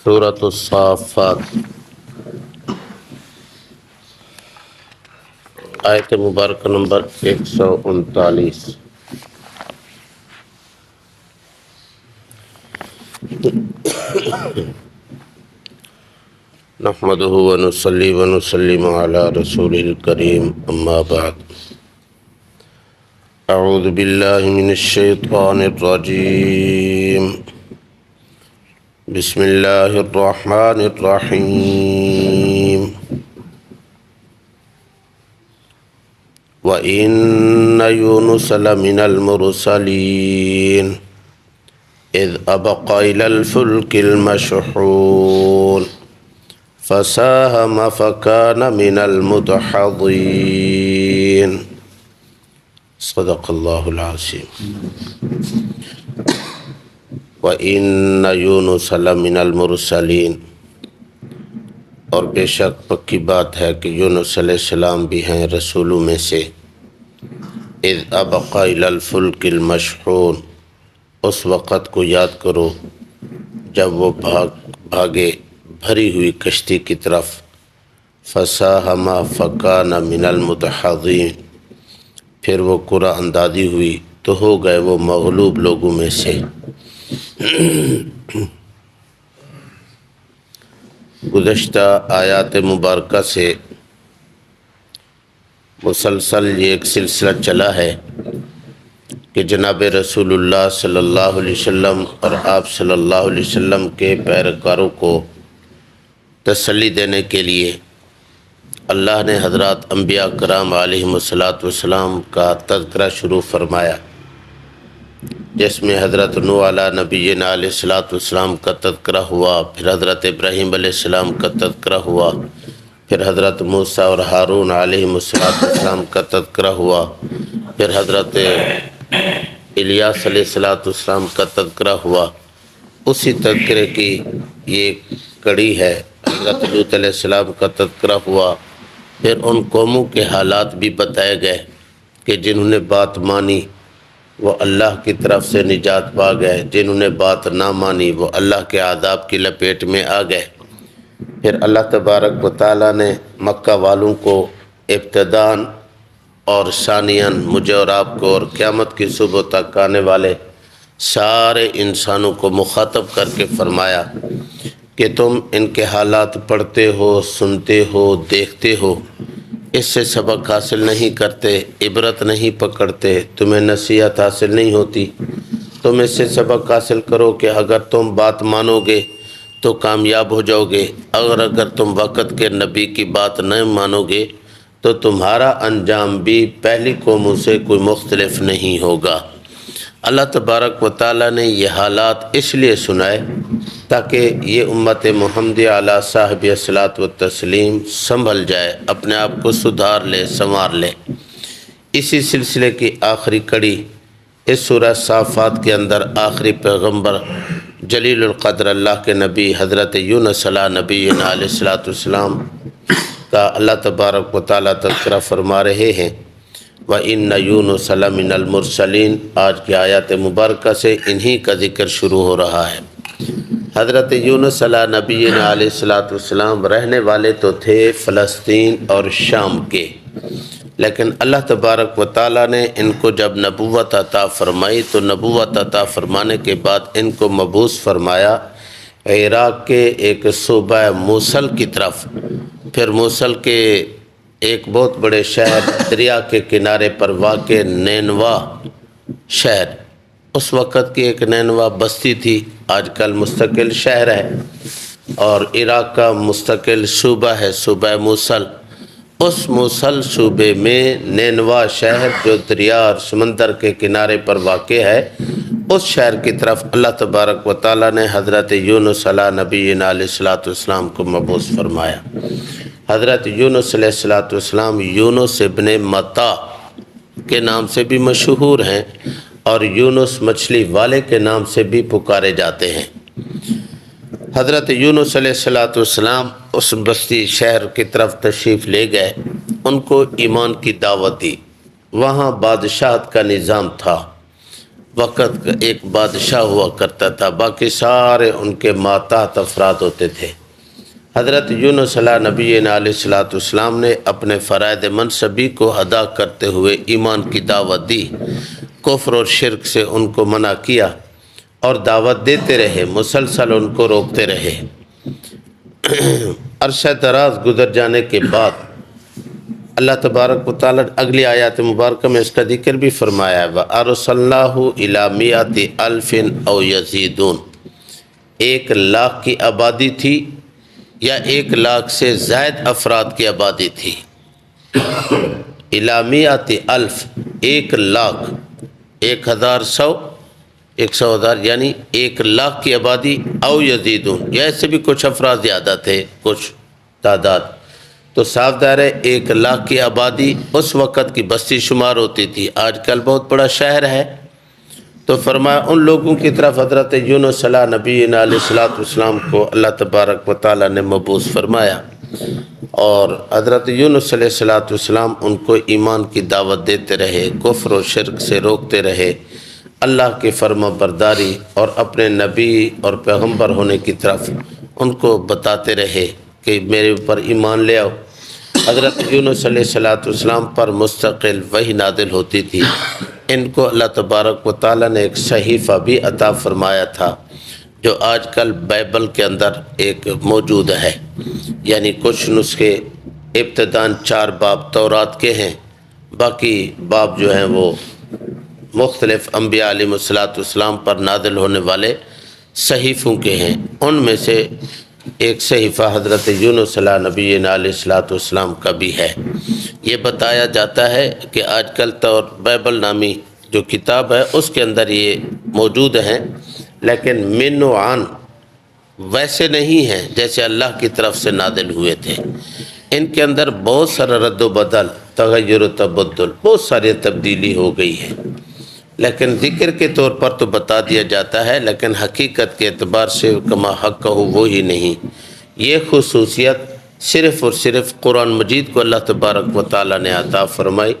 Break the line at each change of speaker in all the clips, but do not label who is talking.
سورۃ الصافات آیت مبارکہ نمبر 139۔ نحمدہ ونصلی ونسلم علی رسول الکریم، اما بعد۔ اعوذ باللہ من الشیطان الرجیم، بسم اللہ الرحمن الرحیم۔ وَإِنَّ يُونُسَ لَمِنَ الْمُرْسَلِينَ اذ أبق إلى الفلك المشحون فساهم فكان من المدحضين۔ صدق اللہ العظیم۔ وَإِنَّ يُونُسَ لَمِنَ الْمُرْسَلِينَ، اور بے شک پکی بات ہے کہ یونس علیہ السلام بھی ہیں رسولوں میں سے۔ اذ أبق إلى الفلك المشحون، اس وقت کو یاد کرو جب وہ بھاگے بھری ہوئی کشتی کی طرف۔ فساہم فکان من المدحضین، پھر وہ قرعہ اندازی ہوئی تو ہو گئے وہ مغلوب لوگوں میں سے۔ گزشتہ آیات مبارکہ سے مسلسل یہ ایک سلسلہ چلا ہے کہ جناب رسول اللہ صلی اللہ علیہ وسلم اور آپ صلی اللہ علیہ وسلم کے پیروکاروں کو تسلی دینے کے لیے اللہ نے حضرات انبیاء کرام علیہم السلام کا تذکرہ شروع فرمایا، جس میں حضرت نوح علیہ نبینا علیہ السلام کا تذکرہ ہوا، پھر حضرت ابراہیم علیہ السلام کا تذکرہ ہوا، پھر حضرت موسیٰ اور ہارون علیہم السلام کا تذکرہ ہوا، پھر حضرت الیاس علیہ السلام کا تذکرہ ہوا۔ اسی تذکرے کی یہ کڑی ہے۔ حضرت لوط علیہ السلام کا تذکرہ ہوا، پھر ان قوموں کے حالات بھی بتائے گئے کہ جنہوں نے بات مانی وہ اللہ کی طرف سے نجات پا گئے، جنہوں نے بات نہ مانی وہ اللہ کے عذاب کی لپیٹ میں آ گئے۔ پھر اللہ تبارک و تعالیٰ نے مکہ والوں کو ابتداءً اور ثانیاً مجھے اور آپ کو اور قیامت کی صبح تک آنے والے سارے انسانوں کو مخاطب کر کے فرمایا کہ تم ان کے حالات پڑھتے ہو، سنتے ہو، دیکھتے ہو، اس سے سبق حاصل نہیں کرتے، عبرت نہیں پکڑتے، تمہیں نصیحت حاصل نہیں ہوتی۔ تم اس سے سبق حاصل کرو کہ اگر تم بات مانو گے تو کامیاب ہو جاؤ گے، اگر تم وقت کے نبی کی بات نہ مانو گے تو تمہارا انجام بھی پہلی قوموں سے کوئی مختلف نہیں ہوگا۔ اللہ تبارک و تعالیٰ نے یہ حالات اس لیے سنائے تاکہ یہ امت محمدی علیہ صاحب الصلاۃ والتسلیم سنبھل جائے، اپنے آپ کو سدھار لے، سنوار لے۔ اسی سلسلے کی آخری کڑی اس سورہ صافات کے اندر آخری پیغمبر جلیل القدر اللہ کے نبی حضرت یونس علیہ نبینا علیہ السلام کا اللہ تبارک و تعالیٰ تذکرہ فرما رہے ہیں۔ وَإِنَّ يُونُسَ لَمِنَ الْمُرْسَلِينَ، آج کی آیات مبارکہ سے انہی کا ذکر شروع ہو رہا ہے۔ حضرت یونس علیہ نبینا علیہ السلام رہنے والے تو تھے فلسطین اور شام کے، لیکن اللہ تبارک و تعالیٰ نے ان کو جب نبوت عطا فرمائی تو نبوت عطا فرمانے کے بعد ان کو مبعوث فرمایا عراق کے ایک صوبہ موصل کی طرف، پھر موصل کے ایک بہت بڑے شہر دریا کے کنارے پر واقع نینوا شہر، اس وقت کی ایک نینوا بستی تھی، آج کل مستقل شہر ہے، اور عراق کا مستقل صوبہ ہے صوبہ موصل۔ اس موصل صوبے میں نینوا شہر جو دریا اور سمندر کے کنارے پر واقع ہے، اس شہر کی طرف اللہ تبارک و تعالیٰ نے حضرت یونس علیہ نبینا علیہ السلام کو مبعوث فرمایا۔ حضرت یونس علیہ السلام یونس ابن متا کے نام سے بھی مشہور ہیں اور یونس مچھلی والے کے نام سے بھی پکارے جاتے ہیں۔ حضرت یونس علیہ السلام اس بستی شہر کی طرف تشریف لے گئے، ان کو ایمان کی دعوت دی۔ وہاں بادشاہت کا نظام تھا، وقت کا ایک بادشاہ ہوا کرتا تھا، باقی سارے ان کے ماتحت افراد ہوتے تھے۔ حضرت یونس علیہ نبی علیہ السلام نے اپنے فرائض منصبی کو ادا کرتے ہوئے ایمان کی دعوت دی، کفر اور شرک سے ان کو منع کیا اور دعوت دیتے رہے، مسلسل ان کو روکتے رہے۔ عرصہ دراز گزر جانے کے بعد اللہ تبارک و تعالیٰ اگلی آیات مبارکہ میں اس کا ذکر بھی فرمایا ہے، وَأَرْسَلْنَاهُ إِلَىٰ مِئَةِ أَلْفٍ أَوْ يَزِيدُونَ۔ 1,00,000 کی آبادی تھی یا 1,00,000 سے زائد افراد کی آبادی تھی۔ إِلَىٰ مِئَةِ أَلْفٍ 1,00,000، 1,100 یعنی 1,00,000 کی آبادی، او یزیدون یا اس سے بھی کچھ افراد زیادہ تھے، کچھ تعداد، تو صاف ظاہر ہے 1,00,000 کی آبادی اس وقت کی بستی شمار ہوتی تھی، آج کل بہت بڑا شہر ہے۔ تو فرمایا ان لوگوں کی طرف حضرت یونس علیہ نبی علیہ السلام کو اللہ تبارک و تعالیٰ نے مبعوث فرمایا، اور حضرت یونس علیہ السلام ان کو ایمان کی دعوت دیتے رہے، کفر و شرک سے روکتے رہے، اللہ کی فرما برداری اور اپنے نبی اور پیغمبر ہونے کی طرف ان کو بتاتے رہے کہ میرے اوپر ایمان لے آؤ۔ حضرت یونس علیہ السلام پر مستقل وحی نازل ہوتی تھی۔ ان کو اللہ تبارک و تعالیٰ نے ایک صحیفہ بھی عطا فرمایا تھا جو آج کل بائبل کے اندر ایک موجود ہے، یعنی کچھ نسخے ابتداً 4 باب تورات کے ہیں، باقی باب جو ہیں وہ مختلف انبیاء علیہ السلام پر نازل ہونے والے صحیفوں کے ہیں۔ ان میں سے ایک صحیفہ حضرت یونس علیہ نبی علیہ السلام کا بھی ہے۔ یہ بتایا جاتا ہے کہ آج کل بائبل نامی جو کتاب ہے اس کے اندر یہ موجود ہیں، لیکن من و عن ویسے نہیں ہیں جیسے اللہ کی طرف سے نازل ہوئے تھے۔ ان کے اندر بہت سارا رد و بدل، تغیر و تبدل، بہت ساری تبدیلی ہو گئی ہے، لیکن ذکر کے طور پر تو بتا دیا جاتا ہے، لیکن حقیقت کے اعتبار سے کما حق کہو وہی نہیں۔ یہ خصوصیت صرف اور صرف قرآن مجید کو اللہ تبارک و تعالیٰ نے عطا فرمائی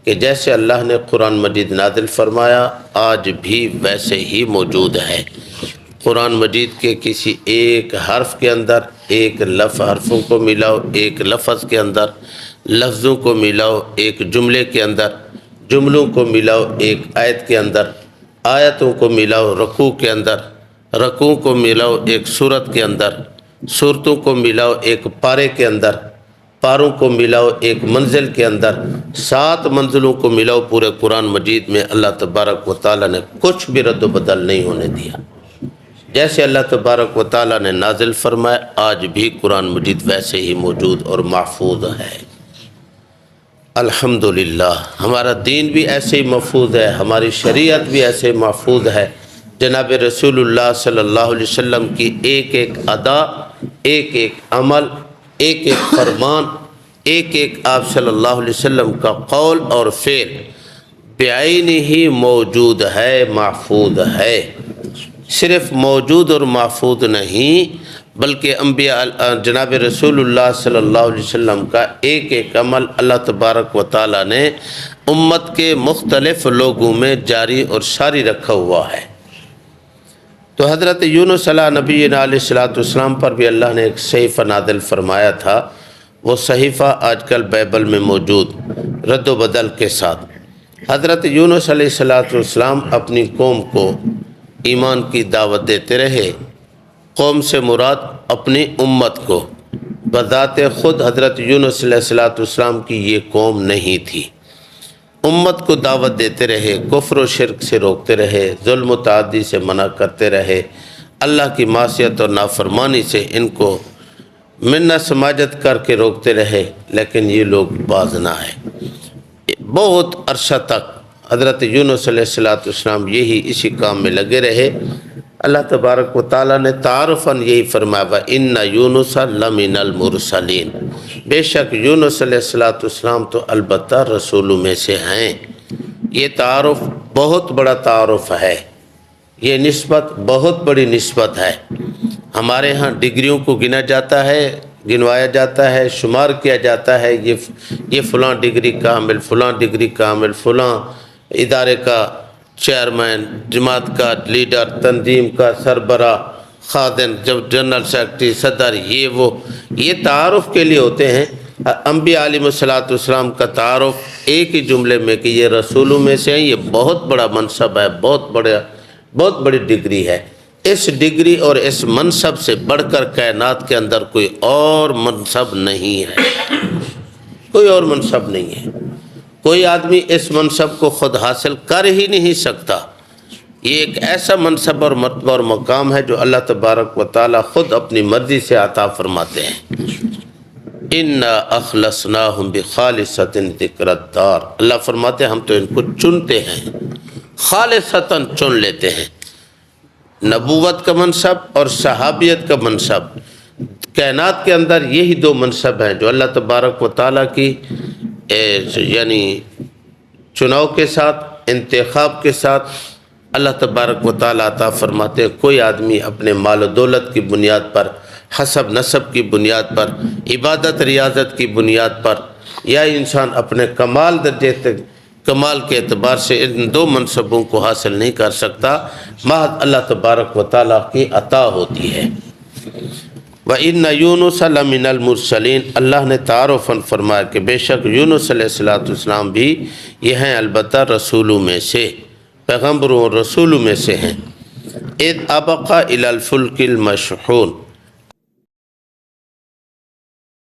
کہ جیسے اللہ نے قرآن مجید نازل فرمایا آج بھی ویسے ہی موجود ہے۔ قرآن مجید کے کسی ایک حرف کے اندر ایک حرفوں کو ملاؤ، ایک لفظ کے اندر لفظوں کو ملاؤ، ایک جملے کے اندر جملوں کو ملاؤ، ایک آیت کے اندر آیتوں کو ملاؤ، رکوع کے اندر رکوع کو ملاؤ، ایک سورت کے اندر سورتوں کو ملاؤ، ایک پارے کے اندر پاروں کو ملاؤ، ایک منزل کے اندر 7 منزلوں کو ملاؤ۔ پورے قرآن مجید میں اللہ تبارک و تعالیٰ نے کچھ بھی رد و بدل نہیں ہونے دیا، جیسے اللہ تبارک و تعالیٰ نے نازل فرمایا آج بھی قرآن مجید ویسے ہی موجود اور محفوظ ہے۔ الحمدللہ ہمارا دین بھی ایسے ہی محفوظ ہے، ہماری شریعت بھی ایسے ہی محفوظ ہے۔ جناب رسول اللہ صلی اللہ علیہ وسلم کی ایک ایک ادا، ایک ایک عمل، ایک ایک فرمان، ایک ایک آپ صلی اللہ علیہ وسلم کا قول اور فعل بعین ہی موجود ہے، محفوظ ہے۔ صرف موجود اور محفوظ نہیں بلکہ انبیاء جناب رسول اللہ صلی اللہ علیہ وسلم کا ایک ایک عمل اللہ تبارک و تعالیٰ نے امت کے مختلف لوگوں میں جاری اور ساری رکھا ہوا ہے۔ تو حضرت یونس علیہ نبی علیہ السلام پر بھی اللہ نے ایک صحیفہ نازل فرمایا تھا، وہ صحیفہ آج کل بائبل میں موجود رد و بدل کے ساتھ۔ حضرت یونس علیہ السلام اپنی قوم کو ایمان کی دعوت دیتے رہے، قوم سے مراد اپنی امت کو۔ بذات خود حضرت یونس علیہ السلام کی یہ قوم نہیں تھی، امت کو دعوت دیتے رہے، کفر و شرک سے روکتے رہے، ظلم و تعدی سے منع کرتے رہے، اللہ کی معصیت اور نافرمانی سے ان کو منت سماجت کر کے روکتے رہے، لیکن یہ لوگ باز نہ آئے۔ بہت عرصہ تک حضرت یونس علیہ السلام یہی اسی کام میں لگے رہے۔ اللہ تبارک و تعالیٰ نے تعارفاً یہی فرمایا وَإِنَّ يُونُسَ لَمِنَ الْمُرْسَلِينَ، بے شک یونس علیہ السلام تو البتہ رسولوں میں سے ہیں۔ یہ تعارف بہت بڑا تعارف ہے، یہ نسبت بہت بڑی نسبت ہے۔ ہمارے ہاں ڈگریوں کو گنا جاتا ہے، گنوایا جاتا ہے، شمار کیا جاتا ہے، یہ فلاں ڈگری کا حامل، فلاں ڈگری کا حامل، فلاں ادارے کا چیئرمین، جماعت کا لیڈر، تنظیم کا سربراہ، خادم، جب جنرل سیکرٹری، صدر، یہ تعارف کے لیے ہوتے ہیں۔ انبیاء علیہ السلام کا تعارف ایک ہی جملے میں کہ یہ رسولوں میں سے ہیں، یہ بہت بڑا منصب ہے، بہت بڑی ڈگری ہے۔ اس ڈگری اور اس منصب سے بڑھ کر کائنات کے اندر کوئی اور منصب نہیں ہے، کوئی اور منصب نہیں ہے۔ کوئی آدمی اس منصب کو خود حاصل کر ہی نہیں سکتا۔ یہ ایک ایسا منصب اور مرتبہ اور مقام ہے جو اللہ تبارک و تعالی خود اپنی مرضی سے عطا فرماتے ہیں۔ اِنَّا أَخْلَصْنَاهُمْ بِخَالِصَةٍ ذِكْرَ الدَّارِ، اللہ فرماتے ہیں ہم تو ان کو چنتے ہیں، خالصتاً چن لیتے ہیں۔ نبوت کا منصب اور صحابیت کا منصب، کائنات کے اندر یہی دو منصب ہیں جو اللہ تبارک و تعالیٰ کی یعنی چناؤ کے ساتھ، انتخاب کے ساتھ اللہ تبارک و تعالیٰ عطا فرماتے ہیں۔ کوئی آدمی اپنے مال و دولت کی بنیاد پر، حسب نسب کی بنیاد پر، عبادت ریاضت کی بنیاد پر، یا انسان اپنے کمال درجے تک، کمال کے اعتبار سے ان دو منصبوں کو حاصل نہیں کر سکتا، محض اللہ تبارک و تعالیٰ کی عطا ہوتی ہے۔ وَإِنَّ يُونُسَ لَمِنَ الْمُرْسَلِينَ، اللہ نے تعارفاً فرمایا کہ بے شک یونس علیہ السلام بھی یہ ہیں البتہ رسولوں میں سے، پیغمبروں اور رسولوں میں سے ہیں۔ اِذْ أَبَقَ إِلَى الْفُلْكِ الْمَشْحُونِ،